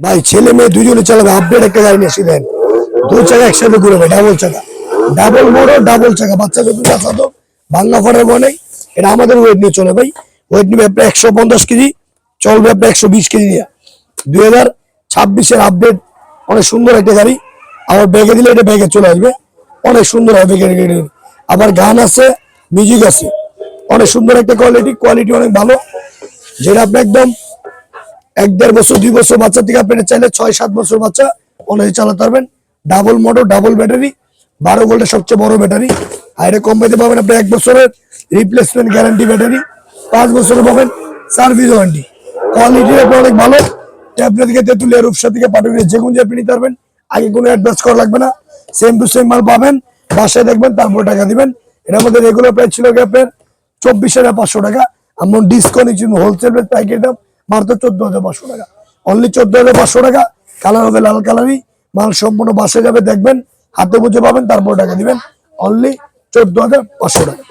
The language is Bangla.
ভাই ছেলে মেয়ে দুজনে চালাবে, আপডেট একটা গাড়ি নিয়ে এসে দেন, দুই চাকা একসাথে ঘুরবে, ডাবল চাকা, ডাবল মোড়ো, ডাবল চাকা, বাচ্চা যদি বাচ্চা তো ভাঙ্গা ফোড়ার বনে। এটা আমাদের ওয়েট নিয়ে চলে ভাই, ওয়েট নিবে আপনার 150 কেজি, চলবে আপনার 120 কেজি নিয়ে। 2026-এর আপডেট, অনেক সুন্দর একটা গাড়ি। আবার ব্যাগে দিলে এটা ব্যাগে চলে আসবে, অনেক সুন্দর হবে গাড়ি। আবার গান আছে, মিউজিক আছে, অনেক সুন্দর একটা কোয়ালিটি অনেক ভালো, যেটা আপনি একদম 1-1.5 বছর 2 বছর বাচ্চা থেকে আপনি চাইলে 6-7 বছর বাচ্চা অনেক চালাতে পারবেন। ডাবল মোটর, ডাবল ব্যাটারি, 12 ভোল্টের সবচেয়ে বড় ব্যাটারি। আর এটা কোম্পানিতে পাবেন আপনি 1 বছরের রিপ্লেসমেন্ট গ্যারান্টি ব্যাটারি, 5 বছরের পাবেন সার্ভিস ওয়ারেন্টি। কোয়ালিটি আপনি অনেক ভালো। ট্যাবলেট থেকে তেঁতুলিয়া, রূপসা থেকে পাটুরিয়া, যে কোনো আপনি নিতে পারবেন, আগে কোনো অ্যাডভান্স করা লাগবে না, সেম টু সেম মাল পাবেন, বাসায় দেখবেন, তারপর টাকা দিবেন। এটা আমাদের রেগুলার প্রাইস ছিল আপনার 24,500 টাকা, আমরা ডিসকাউন্ট জন্য হোলসেল প্যাকেট দাম মাত্র 14,500 টাকা, অনলি 14,500 টাকা। কালার হবে লাল কালারই, মাল সম্পূর্ণ বাসে যাবে, দেখবেন, হাতে বুঝে পাবেন, তারপর টাকা দিবেন, অনলি 14,500 টাকা।